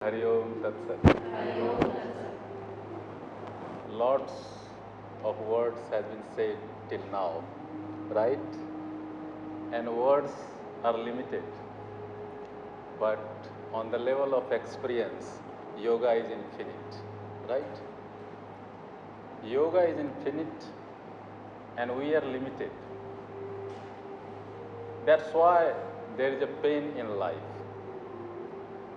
Hari Om Tat Sat. Lots of words has been said till now, right? And words are limited. But on the level of experience, yoga is infinite, right? Yoga is infinite and we are limited. That's why there is a pain in life.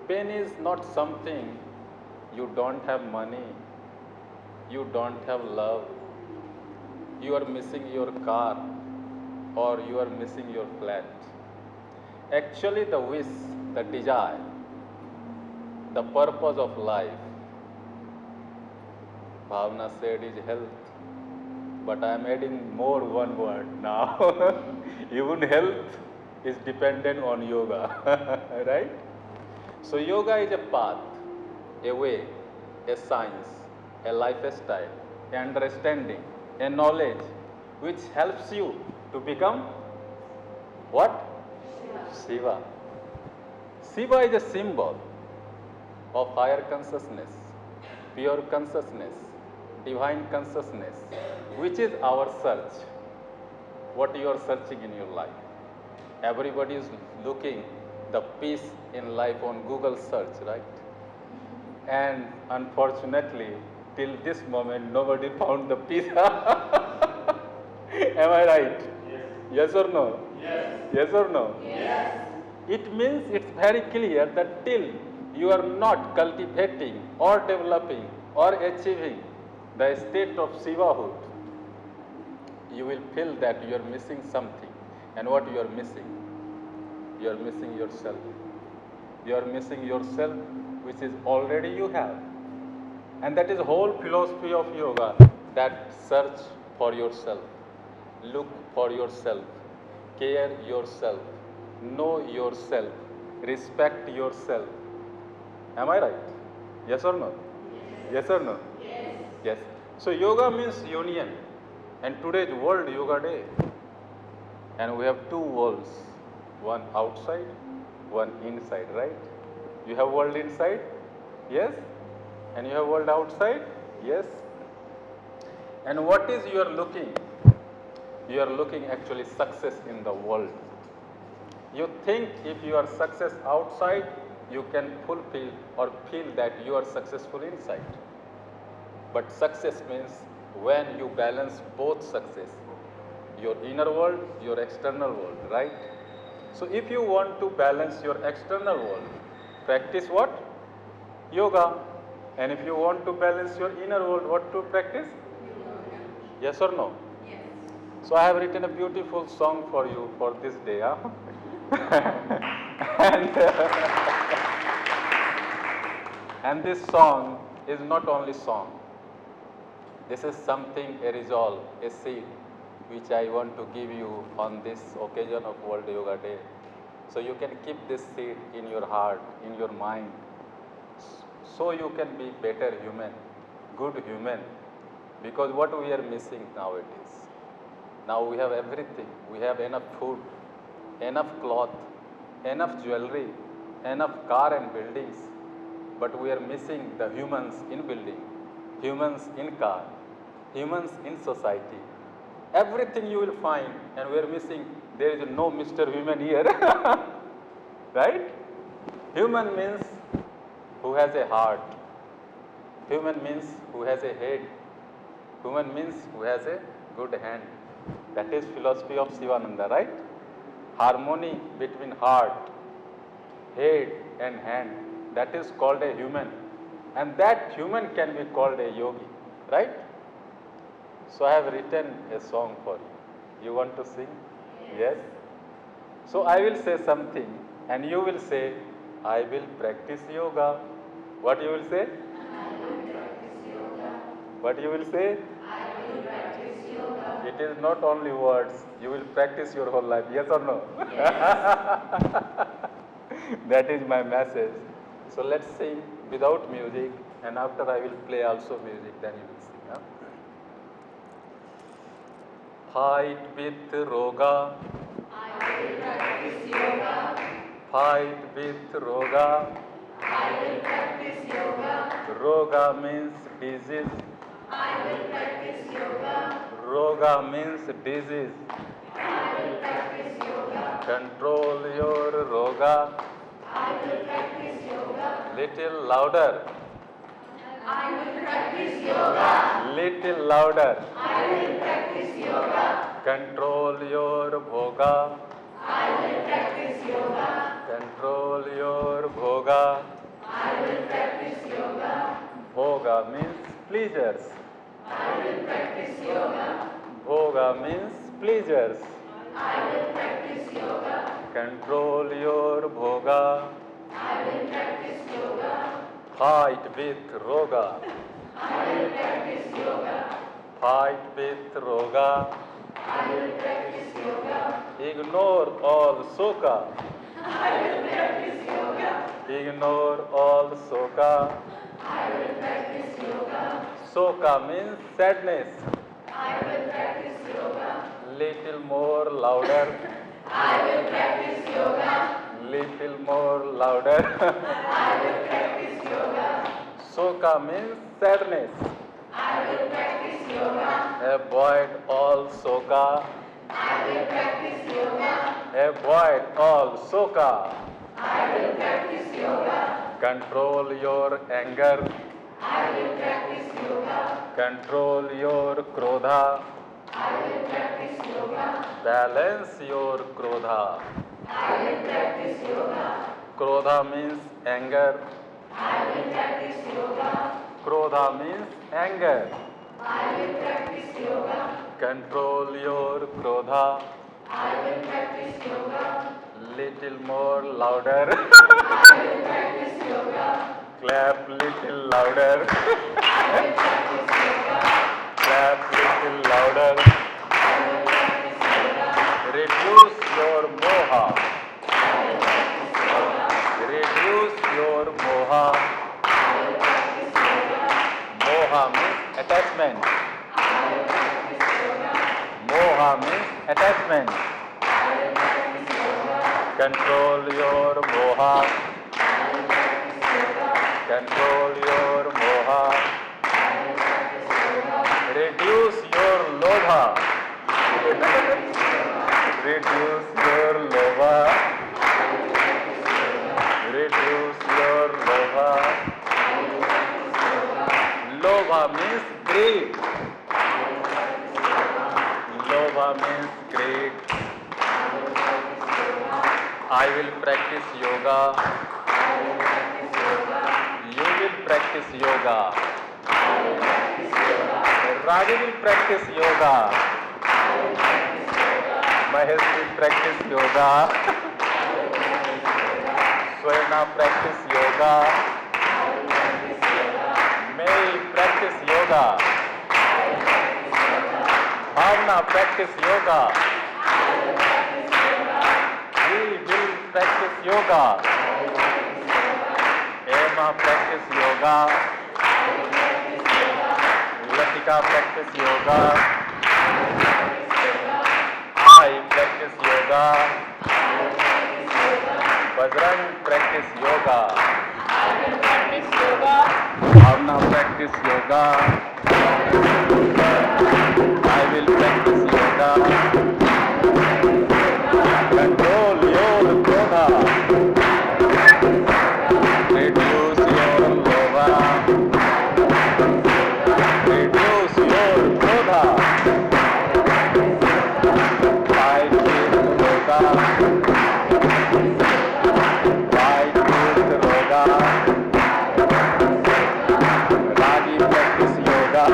Pain is not something you don't have money, you don't have love, you are missing your car or you are missing your flat. Actually, the wish, the desire, the purpose of life, Bhavna said is health, but I am adding more one word now. Even health is dependent on yoga, right? So, yoga is a path, a way, a science, a lifestyle, a understanding, a knowledge which helps you to become what? Shiva. Shiva is a symbol of higher consciousness, pure consciousness, divine consciousness, which is our search. What you are searching in your life. Everybody is looking the peace in life on Google search, right? And unfortunately, till this moment, nobody found the peace. Am I right? Yes. Yes or no? Yes. Yes or no? Yes. It means it's very clear that till you are not cultivating or developing or achieving the state of Shivahood, you will feel that you are missing something. And what you are missing? You are missing yourself. You are missing yourself, which is already you have. And that is the whole philosophy of yoga, that search for yourself, look for yourself, care yourself, know yourself, respect yourself. Am I right? Yes or no? Yes or no? Yes. So yoga means union, and today is World Yoga Day. And we have two worlds, one outside, one inside, right? You have world inside? Yes? And you have world outside? Yes? And what is you are looking? You are looking actually success in the world. You think if you are success outside, you can fulfill or feel that you are successful inside. But success means when you balance both success, your inner world, your external world, right? So if you want to balance your external world, practice what? Yoga. And if you want to balance your inner world, what to practice? Yes or no? So I have written a beautiful song for you for this day. Huh? and, and this song is not only song. This is something, a resolve, a seed, which I want to give you on this occasion of World Yoga Day. So you can keep this seed in your heart, in your mind, so you can be better human, good human. Because what we are missing nowadays, now we have everything. We have enough food, enough cloth, enough jewelry, enough car and buildings. But we are missing the humans in building, humans in car, humans in society. Everything you will find, and we are missing. There is no Mr. Human here. Right? Human means who has a heart. Human means who has a head. Human means who has a good hand. That is philosophy of Shivananda, right? Harmony between heart, head and hand. That is called a human. And that human can be called a yogi, right? So I have written a song for you. You want to sing? Yes? So I will say something and you will say, I will practice yoga. What you will say? What you will say? It is not only words, you will practice your whole life. Yes or no? That is my message. So let's sing without music, and after I will play also music, then you will sing. Huh? Fight with Roga. I will practice yoga. Fight with Roga. I will practice yoga. Roga means disease. I will practice yoga. Roga means disease. I will practice yoga. Control your roga. I will practice yoga. Little louder. I will practice yoga. Little louder. I will practice yoga. Control your bhoga. I will practice yoga. Control your bhoga. I will practice yoga. Bhoga means pleasures. I will practice yoga. Bhoga means pleasures. I will practice yoga. Control your bhoga. I will practice yoga. Fight with roga. I will practice yoga. Fight with roga. I will practice yoga. Ignore all soka. I will practice yoga. Ignore all soka. I will practice yoga. Soka means sadness. I will practice yoga. Little more louder. I will practice yoga. Little more louder. I will practice yoga. Soka means sadness. I will practice yoga. Avoid all soka. I will practice yoga. Avoid all soka. I will practice yoga. Control your anger. I will practice yoga. Control your krodha. I will practice yoga. Balance your krodha. I will practice yoga. Krodha means anger. I will practice yoga. Krodha means anger. I will practice yoga. Control your krodha. I will practice yoga. Little more louder. I will practice yoga. Clap little louder. I will practice yoga. Clap little louder. I will practice yoga. Reduce your moha. I will practice yoga. Reduce your moha. I will practice yoga. Moha means attachment. I will practice yoga. Moha means attachment. I will practice yoga. Control your moha. I will practice yoga. Control your moha. I will practice yoga. Reduce your lobha. I will practice yoga. Reduce your lobha. I will practice yoga. Reduce your lobha. I will practice yoga. Lobha means greed. I will practice yoga. Lobha means greed. I will practice yoga. I will practice yoga. I will practice yoga. You will practice yoga. I will practice yoga. Ravi will practice yoga. I will practice yoga. Mahesh will practice yoga. I will practice yoga. Swarna practice yoga. I will practice yoga. May practice yoga. I will practice yoga. Bhavna practice yoga. I will practice yoga. We will practice yoga. I will practice yoga. Emma practice yoga. I will practice yoga. Latika practice yoga. I will practice yoga. I practice yoga. I will practice yoga. Bajrang practice yoga. I will practice yoga. Bhavna practice yoga. I will practice yoga. Control your krodha. Reduce your lobha. Reduce your krodha. Fight with roga. Fight with roga. Ragi practice yoga.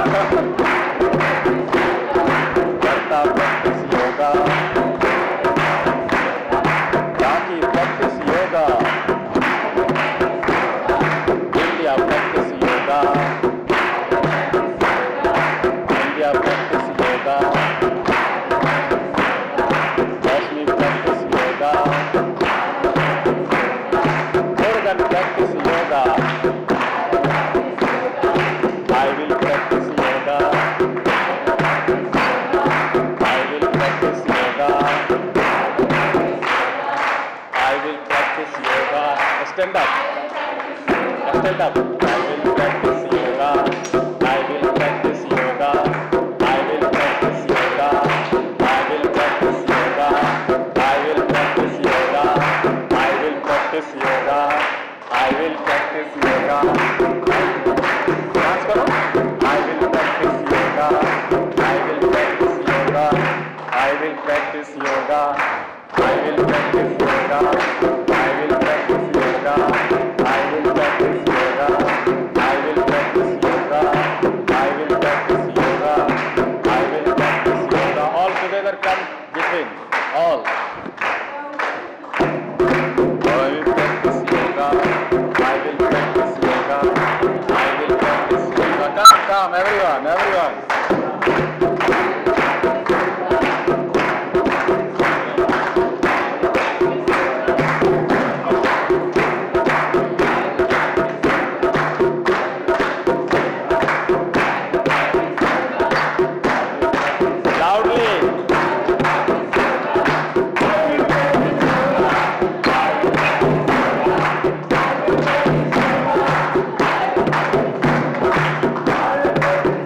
up. I will practice yoga. I will practice yoga. I will practice yoga. I will practice yoga. I will practice yoga. I will practice yoga. I will practice yoga. Dance करो. I will practice yoga. I will practice yoga. I will practice yoga. I will practice yoga. I will practice yoga. I will practice yoga. I will practice yoga. I will practice yoga. I will practice yoga. All together come between. All. I will practice yoga. I will practice yoga. I will practice yoga. Come, everyone, everyone. Loudly.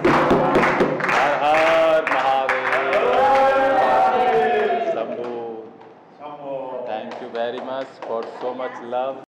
Har Har Mahadev. Shambhu. Thank you very much for so much love.